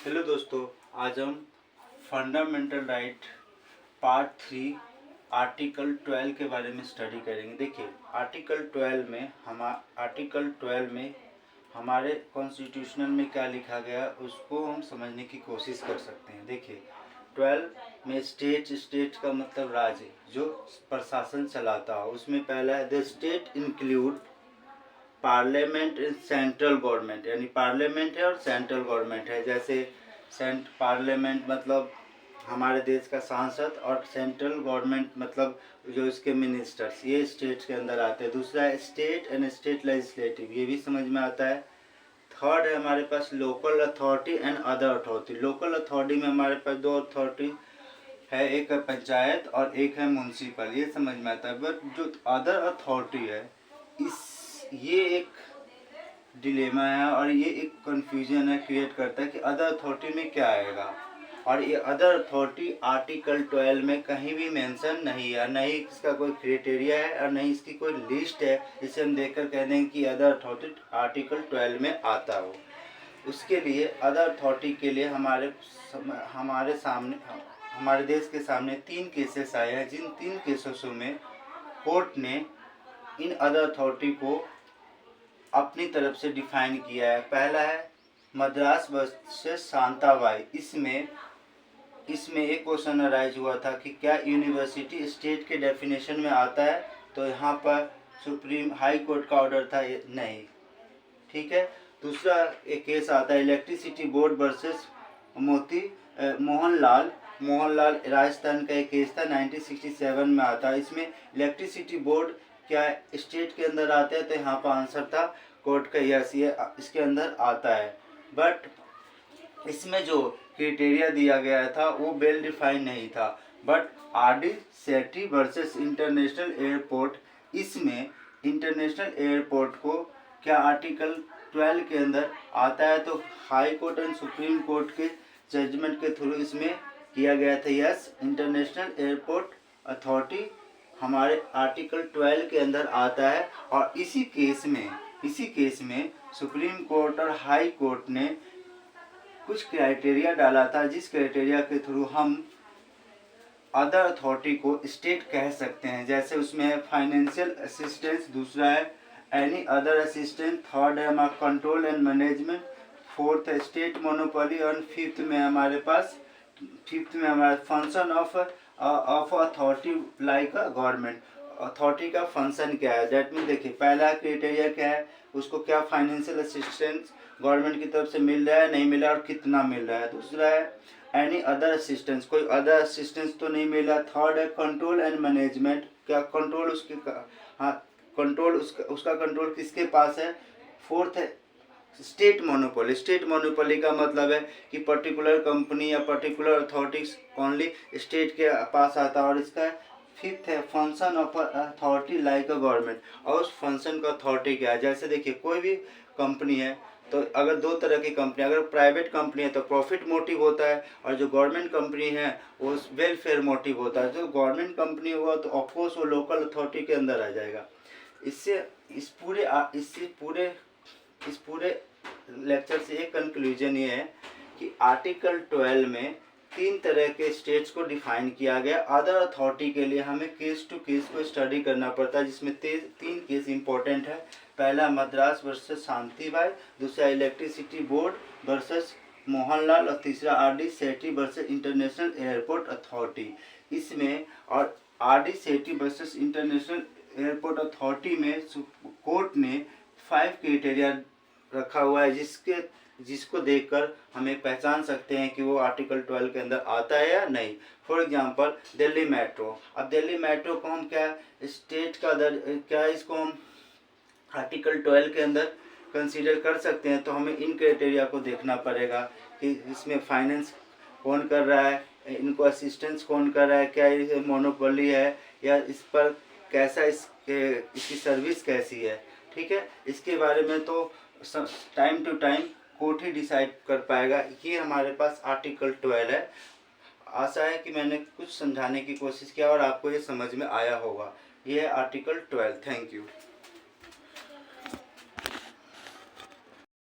Hello दोस्तों, आज हम फंडामेंटल राइट पार्ट 3 आर्टिकल 12 के बारे में स्टडी करेंगे। देखिए, आर्टिकल 12 में हमारे कॉन्स्टिट्यूशनल में क्या लिखा गया उसको हम समझने की कोशिश कर सकते हैं। देखिए, 12 में स्टेट का मतलब राज्य जो प्रशासन चलाता हो, उसमें पहला है the state include parliament and central government, यानी पार्लियामेंट है और सेंट्रल गवर्नमेंट है। जैसे पार्लियामेंट मतलब हमारे देश का सांसद और सेंट्रल गवर्नमेंट मतलब जो इसके मिनिस्टर्स, ये स्टेट के अंदर आते हैं। दूसरा है स्टेट एंड स्टेट लेजिस्लेटिव, ये भी समझ में आता है। थर्ड है हमारे पास local authority and other authority. Local authority में हमारे पास दो अथॉरिटी है, एक है पंचायत और एक है म्यूनसिपल, ये समझ में आता है। बट जो अदर अथॉरिटी है, ये एक डिलेमा है और ये एक कंफ्यूजन है क्रिएट करता है कि अदर अथॉरिटी में क्या आएगा। और ये अदर अथॉरिटी आर्टिकल 12 में कहीं भी मेंशन नहीं है, न ही इसका कोई क्राइटेरिया है और न ही इसकी कोई लिस्ट है जिसे हम देखकर कह देंगे कि अदर अथॉरिटी आर्टिकल 12 में आता हो। उसके लिए अदर अथॉरिटी के लिए हमारे देश के सामने 3 केसेस आए हैं, जिन 3 केसेसों में कोर्ट ने इन अदर अथॉरिटी को अपनी तरफ से डिफाइन किया है। पहला है मद्रास वर्सेस शांताबाई। इसमें एक क्वेश्चन अराइज हुआ था कि क्या यूनिवर्सिटी स्टेट के डेफिनेशन में आता है, तो यहाँ पर सुप्रीम हाई कोर्ट का ऑर्डर था नहीं, ठीक है। दूसरा एक केस आता है electricity board versus Mohanlal Rajasthan का एक केस था, 1967 में आता है। इसमें इलेक्ट्रिसिटी बोर्ड क्या स्टेट के अंदर आते हैं, तो यहाँ पर आंसर था कोर्ट का यस, ये इसके अंदर आता है। बट इसमें जो क्राइटेरिया दिया गया था वो वेल डिफाइन नहीं था। But RD Sethi versus international airport, इसमें इंटरनेशनल एयरपोर्ट को क्या आर्टिकल 12 के अंदर आता है, तो high court and supreme court के जजमेंट के थ्रू इसमें किया गया था यस, इंटरनेशनल एयरपोर्ट अथॉरिटी हमारे आर्टिकल 12 के अंदर आता है। और इसी केस में सुप्रीम कोर्ट और हाई कोर्ट ने कुछ क्राइटेरिया डाला था, जिस क्राइटेरिया के थ्रू हम अदर अथॉरिटी को स्टेट कह सकते हैं। जैसे उसमें है फाइनेंशियल असिस्टेंस, दूसरा है एनी अदर असिस्टेंस, थर्ड है हमारा कंट्रोल एंड मैनेजमेंट, फोर्थ है स्टेट मोनोपोली और फिफ्थ में हमारे function of authority like a government. Authority का फंक्शन क्या है, दैट मीन देखिए पहला क्राइटेरिया क्या है, उसको क्या फाइनेंशियल असिस्टेंस गवर्नमेंट की तरफ से मिल रहा है, नहीं मिल रहा है और कितना मिल रहा है। दूसरा है एनी अदर असिस्टेंस, कोई अदर असिस्टेंस तो नहीं मिला। थर्ड है कंट्रोल एंड मैनेजमेंट, क्या कंट्रोल उसका कंट्रोल किसके पास है। फोर्थ है स्टेट मोनोपोली का मतलब है कि पर्टिकुलर कंपनी या पर्टिकुलर अथॉरिटीज ओनली स्टेट के पास आता है। और इसका फिफ्थ है function of authority like a government, और उस फंक्शन का अथॉरिटी क्या है। जैसे देखिए कोई भी कंपनी है, तो अगर दो तरह की कंपनी, अगर प्राइवेट कंपनी है तो प्रॉफिट मोटिव होता है, और जो गवर्नमेंट कंपनी है वो वेलफेयर मोटिव होता है। जो गवर्नमेंट कंपनी हुआ तो ऑफकोर्स वो लोकल अथॉरिटी के अंदर आ जाएगा। इस पूरे लेक्चर से एक कंक्लूजन ये है कि आर्टिकल 12 में 3 तरह के स्टेट्स को डिफाइन किया गया। अदर अथॉरिटी के लिए हमें केस टू केस को स्टडी करना पड़ता है, जिसमें 3 केस इंपॉर्टेंट है। पहला मद्रास वर्सेस शांतिबाई, दूसरा इलेक्ट्रिसिटी बोर्ड वर्सेस मोहनलाल और तीसरा आरडी सेठी वर्सेस इंटरनेशनल एयरपोर्ट अथॉरिटी। इसमें और आरडी सेठी वर्सेस इंटरनेशनल एयरपोर्ट अथॉरिटी में कोर्ट ने 5 क्राइटेरिया रखा हुआ है, जिसको देखकर हमें पहचान सकते हैं कि वो आर्टिकल 12 के अंदर आता है या नहीं। फॉर एग्जांपल दिल्ली मेट्रो, अब दिल्ली मेट्रो को हम क्या स्टेट का क्या इसको हम आर्टिकल 12 के अंदर कंसीडर कर सकते हैं, तो हमें इन क्राइटेरिया को देखना पड़ेगा कि इसमें फाइनेंस कौन कर रहा है, इनको असिस्टेंस कौन कर रहा है, क्या ये मोनोपोली है या इस पर कैसा इसकी सर्विस कैसी है, ठीक है। इसके बारे में तो टाइम टू टाइम कोर्ट ही डिसाइड कर पाएगा। ये हमारे पास आर्टिकल 12 है। आशा है कि मैंने कुछ समझाने की कोशिश किया और आपको ये समझ में आया होगा। ये है आर्टिकल 12। Thank you.